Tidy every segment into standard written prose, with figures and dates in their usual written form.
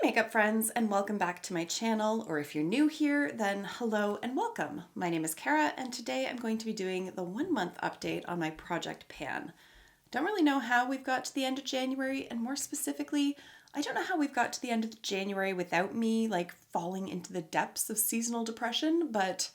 makeup friends, and welcome back to my channel, or if you're new here, then hello and welcome. My name is Kara, and today I'm going to be doing the 1 month update on my project pan. Don't really know how we've got to the end of January, and more specifically, I don't know how we've got to the end of January without me falling into the depths of seasonal depression, but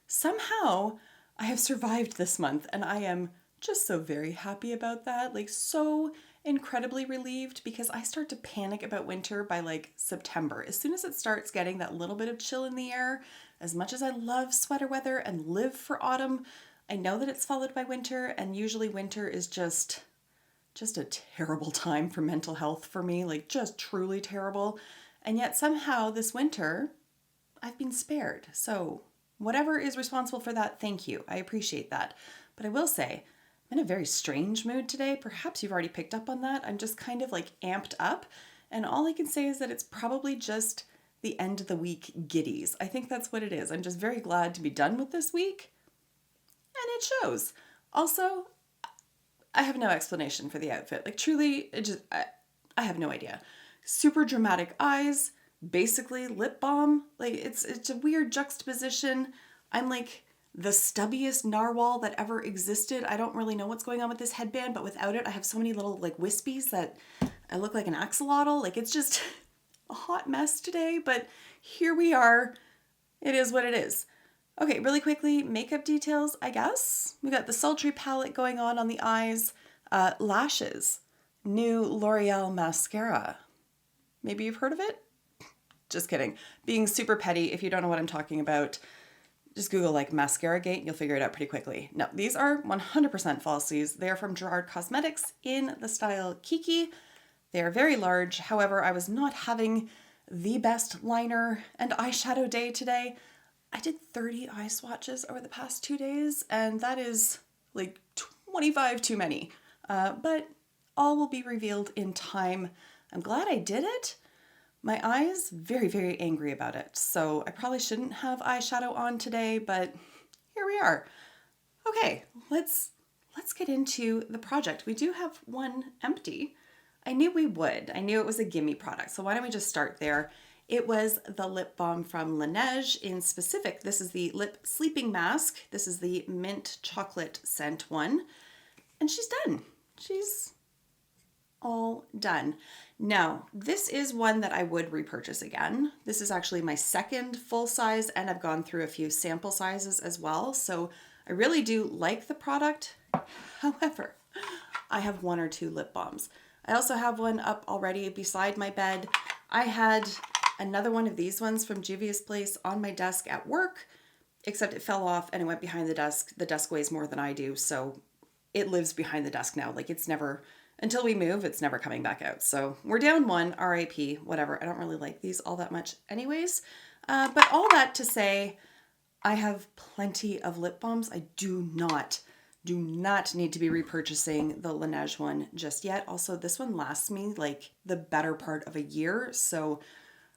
somehow I have survived this month, and I am just so very happy about that. So incredibly relieved, because I start to panic about winter by September. As soon as it starts getting that little bit of chill in the air, as much as I love sweater weather and live for autumn, I know that it's followed by winter, and usually winter is just a terrible time for mental health for me, just truly terrible. And yet somehow this winter I've been spared. So whatever is responsible for that, thank you. I appreciate that. But I will say, I'm in a very strange mood today. Perhaps you've already picked up on that. I'm just kind of amped up. And all I can say is that it's probably just the end of the week giddies. I think that's what it is. I'm just very glad to be done with this week. And it shows. Also, I have no explanation for the outfit. Truly, I have no idea. Super dramatic eyes, basically lip balm. It's a weird juxtaposition. I'm the stubbiest narwhal that ever existed. I don't really know what's going on with this headband, but without it, I have so many little wispies that I look like an axolotl. It's just a hot mess today, but here we are. It is what it is. Okay, really quickly, makeup details, I guess. We got the sultry palette going on the eyes. Lashes, new L'Oreal mascara. Maybe you've heard of it? Just kidding. Being super petty, if you don't know what I'm talking about, just Google mascara gate and you'll figure it out pretty quickly. No, these are 100% falsies. They are from Gerard Cosmetics in the style Kiki. They are very large. However, I was not having the best liner and eyeshadow day today. I did 30 eye swatches over the past 2 days, and that is 25 too many. But all will be revealed in time. I'm glad I did it. My eyes, very, very angry about it. So I probably shouldn't have eyeshadow on today, but here we are. Okay, let's get into the project. We do have one empty. I knew we would. I knew it was a gimme product. So why don't we just start there? It was the lip balm from Laneige. In specific, this is the lip sleeping mask. This is the mint chocolate scent one. And she's done. She's all done. Now, this is one that I would repurchase again. This is actually my second full size, and I've gone through a few sample sizes as well. So I really do like the product. However, I have 1 or 2 lip balms. I also have one up already beside my bed. I had another one of these ones from Juvia's Place on my desk at work, except it fell off and it went behind the desk. The desk weighs more than I do, so it lives behind the desk now. It's never, until we move, it's never coming back out. So we're down one, RIP, whatever. I don't really like these all that much anyways. But all that to say, I have plenty of lip balms. I do not need to be repurchasing the Laneige one just yet. Also, this one lasts me the better part of a year, so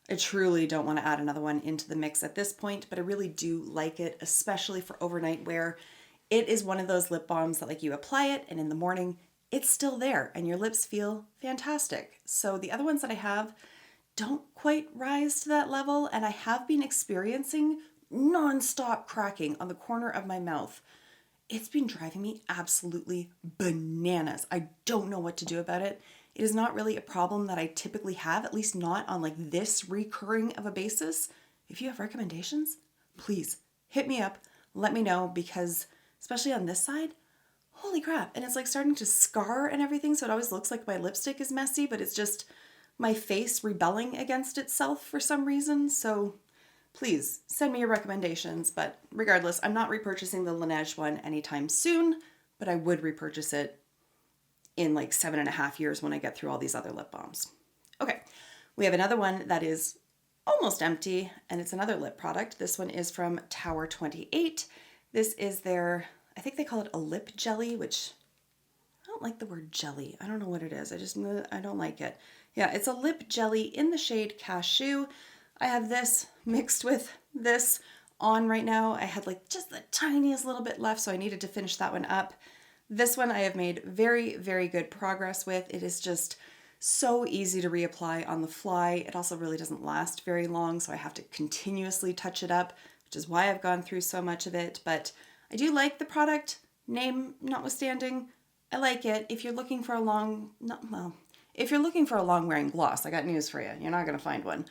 I truly don't want to add another one into the mix at this point, but I really do like it, especially for overnight wear. It is one of those lip balms that you apply it and in the morning it's still there and your lips feel fantastic. So the other ones that I have don't quite rise to that level, and I have been experiencing nonstop cracking on the corner of my mouth. It's been driving me absolutely bananas. I don't know what to do about it. It is not really a problem that I typically have, at least not on this recurring of a basis. If you have recommendations, please hit me up, let me know, because especially on this side, holy crap. And it's starting to scar and everything, so it always looks like my lipstick is messy, but it's just my face rebelling against itself for some reason. So please send me your recommendations. But regardless, I'm not repurchasing the Laneige one anytime soon, but I would repurchase it in 7.5 years when I get through all these other lip balms. Okay, we have another one that is almost empty, and it's another lip product. This one is from Tower 28. This is their, I think they call it a lip jelly, which I don't like the word jelly. I don't know what it is. I don't like it. Yeah, it's a lip jelly in the shade Cashew. I have this mixed with this on right now. I had just the tiniest little bit left, so I needed to finish that one up. This one I have made very, very good progress with. It is just So easy to reapply on the fly. It also really doesn't last very long, so I have to continuously touch it up, which is why I've gone through so much of it. But I do like the product, name notwithstanding. I like it. If you're looking for a if you're looking for a long wearing gloss, I got news for you. You're not going to find one.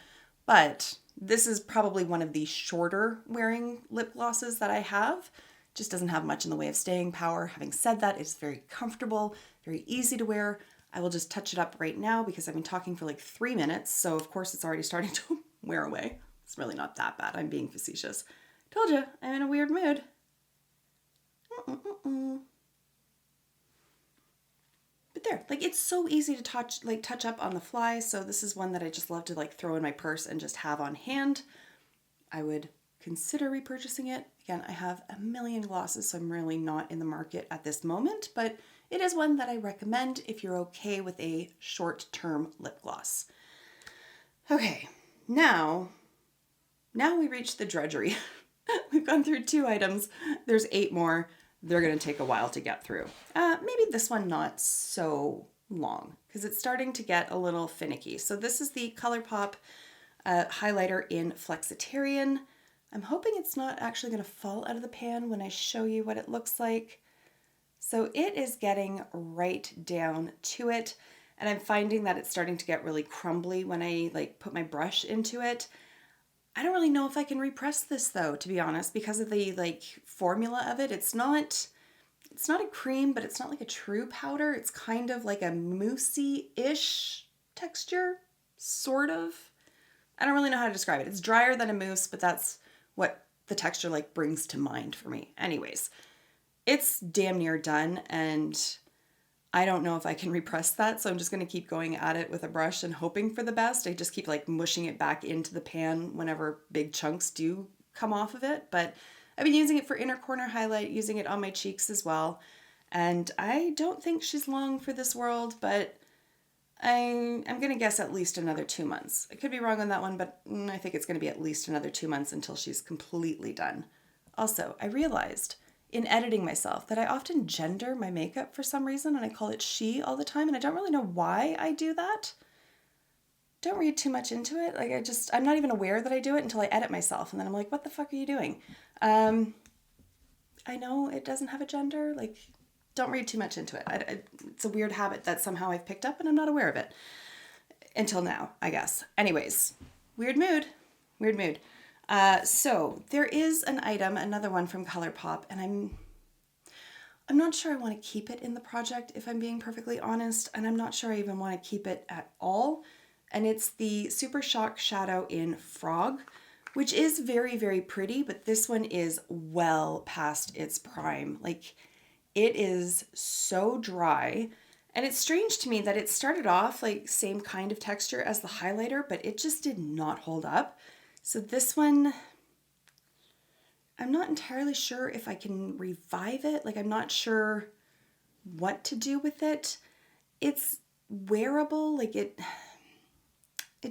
But this is probably one of the shorter wearing lip glosses that I have. Just doesn't have much in the way of staying power. Having said that, it's very comfortable, very easy to wear. I will just touch it up right now because I've been talking for like 3 minutes. So of course it's already starting to wear away. It's really not that bad. I'm being facetious. Told you, I'm in a weird mood. But there, like it's so easy to touch up on the fly. So this is one that I just love to like throw in my purse and just have on hand. I would consider repurchasing it. Again, I have a million glosses, so I'm really not in the market at this moment, but it is one that I recommend if you're okay with a short-term lip gloss. Okay, now we reach the drudgery. We've gone through 2 items. There's 8 more. They're going to take a while to get through. Maybe this one not so long because it's starting to get a little finicky. So this is the ColourPop highlighter in Flexitarian. I'm hoping it's not actually going to fall out of the pan when I show you what it looks like. So it is getting right down to it, and I'm finding that it's starting to get really crumbly when I like put my brush into it. I don't really know if I can repress this though, to be honest, because of the like formula of it. It's not a cream, but it's not like a true powder. It's kind of like a moussey-ish texture, sort of. I don't really know how to describe it. It's drier than a mousse, but that's what the texture like brings to mind for me. Anyways, it's damn near done, and I don't know if I can repress that, so I'm just going to keep going at it with a brush and hoping for the best. I just keep like mushing it back into the pan whenever big chunks do come off of it, but I've been using it for inner corner highlight, using it on my cheeks as well, and I don't think she's long for this world, but I'm going to guess at least another 2 months. I could be wrong on that one, but I think it's going to be at least another 2 months until she's completely done. Also, I realized in editing myself that I often gender my makeup for some reason, and I call it she all the time, and I don't really know why I do that. Don't read too much into it. Like I'm not even aware that I do it until I edit myself, and then I'm like, what the fuck are you doing? I know it doesn't have a gender, like don't read too much into it. It's a weird habit that somehow I've picked up and I'm not aware of it. Until now, I guess. Anyways, weird mood. So there is an item, another one from ColourPop, and I'm not sure I want to keep it in the project, if I'm being perfectly honest, and I'm not sure I even want to keep it at all. And it's the Super Shock Shadow in Frog, which is very, very pretty, but this one is well past its prime. Like, it is so dry, and it's strange to me that it started off like same kind of texture as the highlighter, but it just did not hold up. So this one, I'm not entirely sure if I can revive it. Like, I'm not sure what to do with it. It's wearable, like it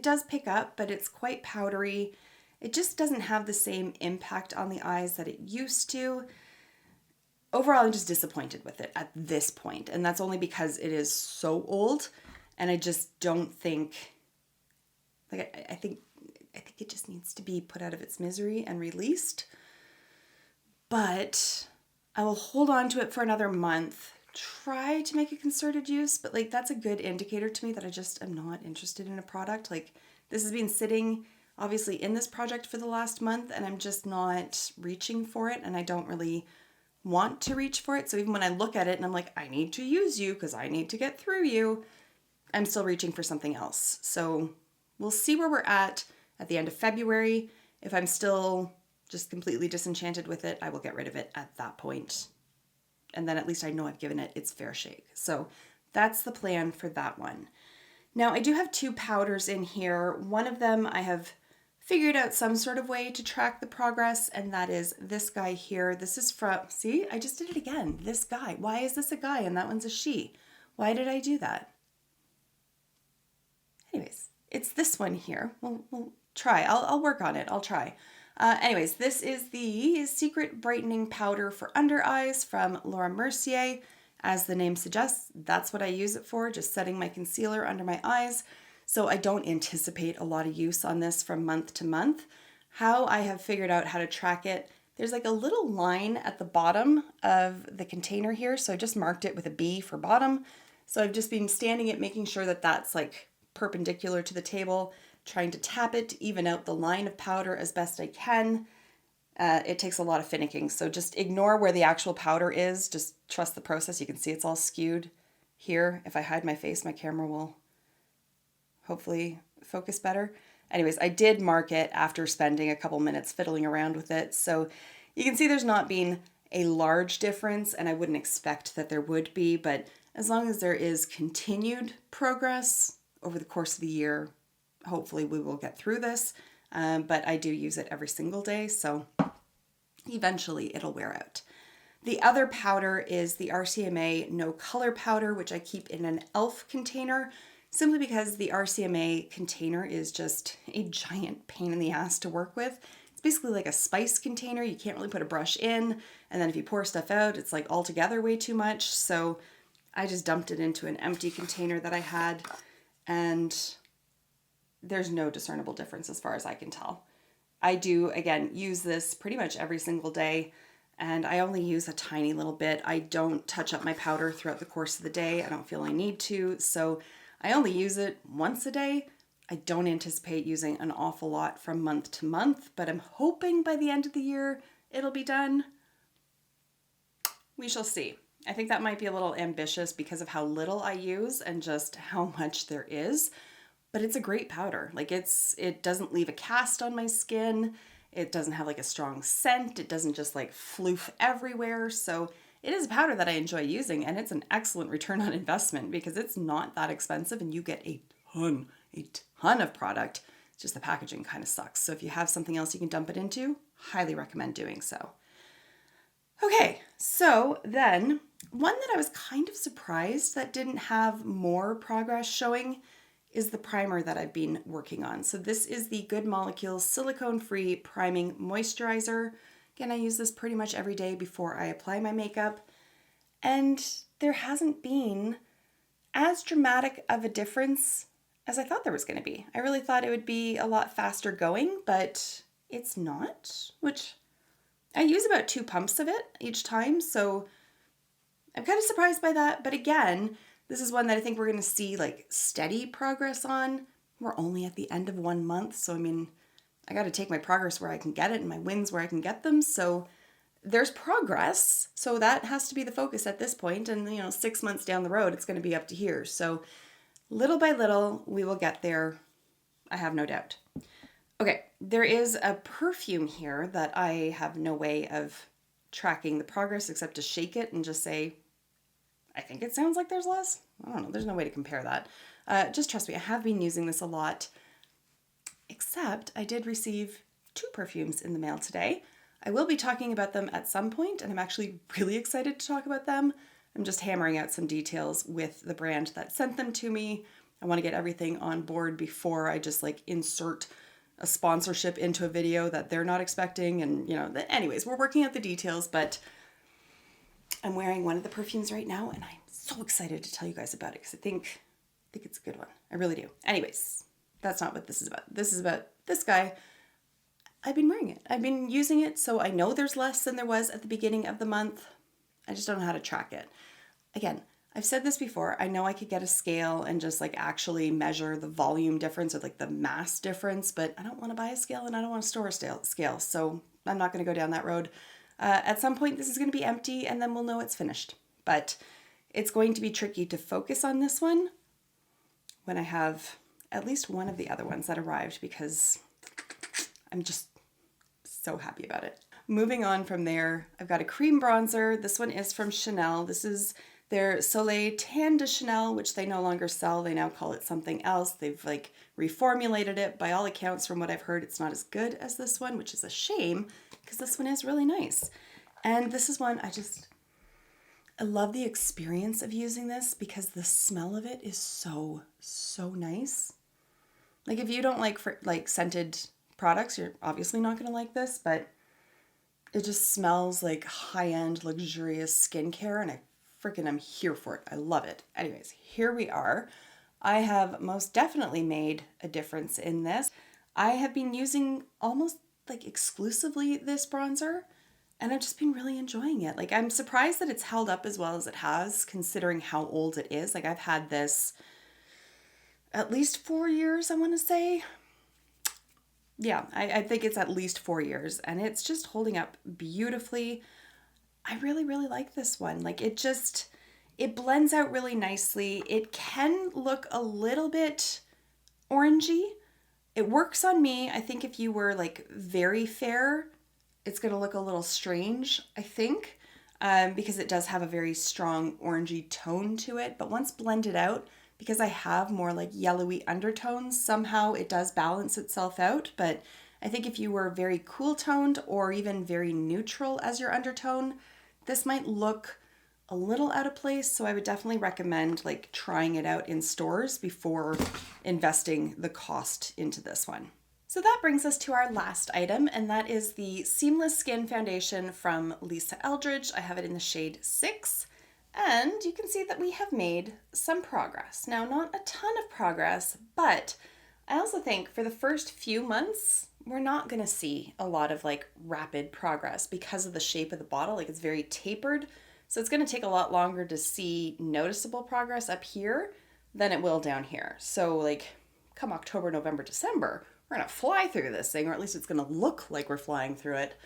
does pick up, but it's quite powdery. It just doesn't have the same impact on the eyes that it used to. Overall, I'm just disappointed with it at this point, and that's only because it is so old, and I just don't think, like, I think it just needs to be put out of its misery and released. But I will hold on to it for another month, try to make a concerted use, but like that's a good indicator to me that I just am not interested in a product. Like, this has been sitting obviously in this project for the last month, and I'm just not reaching for it, and I don't really want to reach for it. So even when I look at it and I'm like, I need to use you because I need to get through you, I'm still reaching for something else. So we'll see where we're at the end of February. If I'm still just completely disenchanted with it, I will get rid of it at that point. And then at least I know I've given it its fair shake. So that's the plan for that one. Now, I do have 2 powders in here. One of them I have figured out some sort of way to track the progress, and that is this guy here. This is from, see, I just did it again. This guy. Why is this a guy and that one's a she? Why did I do that? Anyways, it's this one here. We'll try. I'll work on it. I'll try. Anyways, this is the Secret Brightening Powder for Under Eyes from Laura Mercier. As the name suggests, that's what I use it for, just setting my concealer under my eyes. So I don't anticipate a lot of use on this from month to month. How I have figured out how to track it, there's like a little line at the bottom of the container here. So I just marked it with a B for bottom. So I've just been standing it, making sure that that's like perpendicular to the table, trying to tap it to even out the line of powder as best I can. It takes a lot of finicking, so just ignore where the actual powder is. Just trust the process. You can see it's all skewed here. If I hide my face, my camera will hopefully focus better. Anyways, I did mark it after spending a couple minutes fiddling around with it. So you can see there's not been a large difference, and I wouldn't expect that there would be, but as long as there is continued progress over the course of the year, hopefully we will get through this. But I do use it every single day, so eventually it'll wear out. The other powder is the RCMA No Color Powder, which I keep in an e.l.f. container, simply because the RCMA container is just a giant pain in the ass to work with. It's basically like a spice container. You can't really put a brush in, and then if you pour stuff out, it's like altogether way too much. So I just dumped it into an empty container that I had, and there's no discernible difference as far as I can tell. I do, again, use this pretty much every single day, and I only use a tiny little bit. I don't touch up my powder throughout the course of the day. I don't feel I need to, so I only use it once a day. I don't anticipate using an awful lot from month to month, but I'm hoping by the end of the year it'll be done. We shall see. I think that might be a little ambitious because of how little I use and just how much there is. But it's a great powder. Like it doesn't leave a cast on my skin. It doesn't have like a strong scent. It doesn't just like floof everywhere. So it is a powder that I enjoy using, and it's an excellent return on investment because it's not that expensive and you get a ton of product. It's just the packaging kind of sucks. So if you have something else you can dump it into, highly recommend doing so. Okay, so then one that I was kind of surprised that didn't have more progress showing is the primer that I've been working on. So this is the Good Molecules Silicone-Free Priming Moisturizer. Again, I use this pretty much every day before I apply my makeup. And there hasn't been as dramatic of a difference as I thought there was going to be. I really thought it would be a lot faster going, but it's not, which I use about 2 pumps of it each time. So I'm kind of surprised by that. But again, this is one that I think we're going to see like steady progress on. We're only at the end of 1 month. So, I mean, I got to take my progress where I can get it and my wins where I can get them. So there's progress. So that has to be the focus at this point. And, 6 months down the road, it's going to be up to here. So little by little, we will get there. I have no doubt. Okay, there is a perfume here that I have no way of tracking the progress except to shake it and just say, I think it sounds like there's less. I don't know. There's no way to compare that. Just trust me. I have been using this a lot, except I did receive 2 perfumes in the mail today. I will be talking about them at some point, and I'm actually really excited to talk about them. I'm just hammering out some details with the brand that sent them to me. I want to get everything on board before I just like insert a sponsorship into a video that they're not expecting. And, anyways, we're working out the details, but I'm wearing one of the perfumes right now, and I'm so excited to tell you guys about it because I think it's a good one. I really do. Anyways, that's not what this is about. This is about this guy. I've been wearing it. I've been using it, so I know there's less than there was at the beginning of the month. I just don't know how to track it. Again, I've said this before. I know I could get a scale and just like actually measure the volume difference or like the mass difference, but I don't want to buy a scale and I don't want to store a scale. So I'm not going to go down that road. At some point, this is going to be empty and then we'll know it's finished. But it's going to be tricky to focus on this one when I have at least one of the other ones that arrived because I'm just so happy about it. Moving on from there, I've got a cream bronzer. This one is from Chanel. This is their Soleil Tan de Chanel, which they no longer sell. They now call it something else. They've like reformulated it. By all accounts, from what I've heard, it's not as good as this one, which is a shame because this one is really nice. And this is one I love the experience of using this because the smell of it is so, so nice. Like if you don't like scented products, you're obviously not going to like this, but it just smells like high-end, luxurious skincare, and I freaking am here for it. I love it. Anyways, here we are. I have most definitely made a difference in this. I have been using almost like exclusively this bronzer, and I've just been really enjoying it. Like, I'm surprised that it's held up as well as it has, considering how old it is. Like, I've had this at least 4 years, I want to say. Yeah, I think it's at least 4 years, and it's just holding up beautifully. I really, really like this one. Like, it blends out really nicely. It can look a little bit orangey. It works on me. I think if you were like very fair, it's going to look a little strange, I think, because it does have a very strong orangey tone to it. But once blended out, because I have more like yellowy undertones, somehow it does balance itself out. But I think if you were very cool toned or even very neutral as your undertone, this might look a little out of place. So I would definitely recommend like trying it out in stores before investing the cost into this one. So that brings us to our last item, and that is the Seamless Skin Foundation from Lisa Eldridge. I have it in the shade 6, and you can see that we have made some progress. Now, not a ton of progress, but I also think for the first few months, we're not going to see a lot of like rapid progress because of the shape of the bottle. Like, it's very tapered, so it's going to take a lot longer to see noticeable progress up here than it will down here. So like come October, November, December, we're going to fly through this thing, or at least it's going to look like we're flying through it.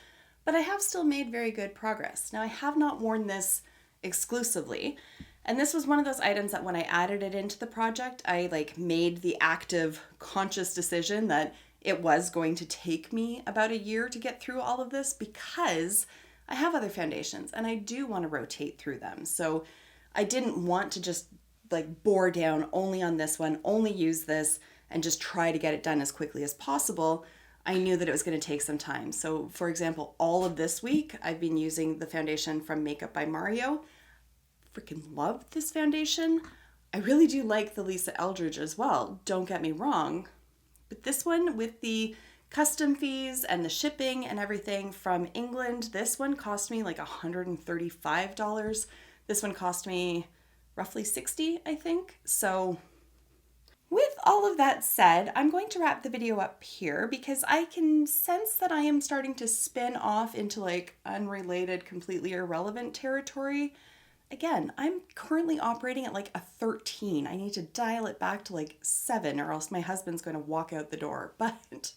But I have still made very good progress. Now, I have not worn this exclusively, and this was one of those items that when I added it into the project, I like made the active, conscious decision that it was going to take me about a year to get through all of this, because I have other foundations and I do want to rotate through them. So I didn't want to just like bore down only on this one, only use this, and just try to get it done as quickly as possible. I knew that it was going to take some time. So for example, all of this week, I've been using the foundation from Makeup by Mario. Freaking love this foundation. I really do like the Lisa Eldridge as well, don't get me wrong. But this one, with the custom fees and the shipping and everything from England, this one cost me like $135. This one cost me roughly $60, I think. So with all of that said, I'm going to wrap the video up here because I can sense that I am starting to spin off into like unrelated, completely irrelevant territory. Again, I'm currently operating at like a 13. I need to dial it back to like 7 or else my husband's going to walk out the door. But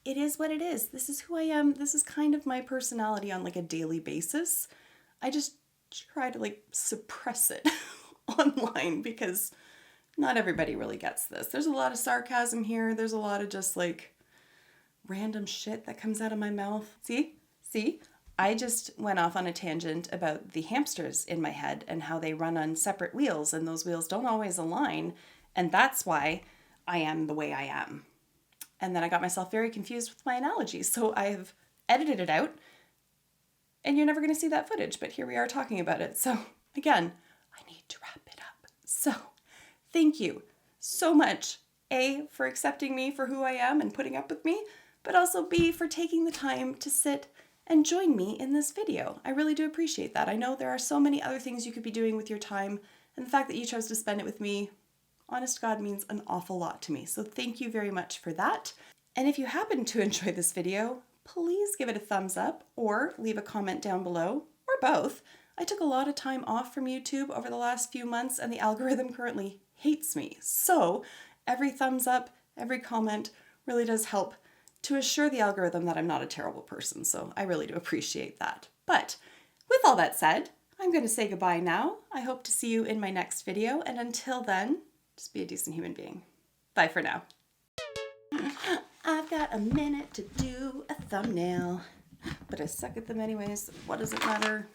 it is what it is. This is who I am. This is kind of my personality on like a daily basis. I just try to like suppress it online because not everybody really gets this. There's a lot of sarcasm here. There's a lot of just like random shit that comes out of my mouth. See? I just went off on a tangent about the hamsters in my head and how they run on separate wheels, and those wheels don't always align. And that's why I am the way I am. And then I got myself very confused with my analogies. So I've edited it out, and you're never going to see that footage, but here we are talking about it. So again, I need to wrap it up. So thank you so much, A, for accepting me for who I am and putting up with me, but also B, for taking the time to sit and join me in this video. I really do appreciate that. I know there are so many other things you could be doing with your time, and the fact that you chose to spend it with me, honest to God, means an awful lot to me. So thank you very much for that. And if you happen to enjoy this video, please give it a thumbs up or leave a comment down below, or both. I took a lot of time off from YouTube over the last few months, and the algorithm currently hates me. So every thumbs up, every comment really does help to assure the algorithm that I'm not a terrible person. So I really do appreciate that. But with all that said, I'm going to say goodbye now. I hope to see you in my next video. And until then, just be a decent human being. Bye for now. I've got a minute to do a thumbnail, but I suck at them anyways. What does it matter?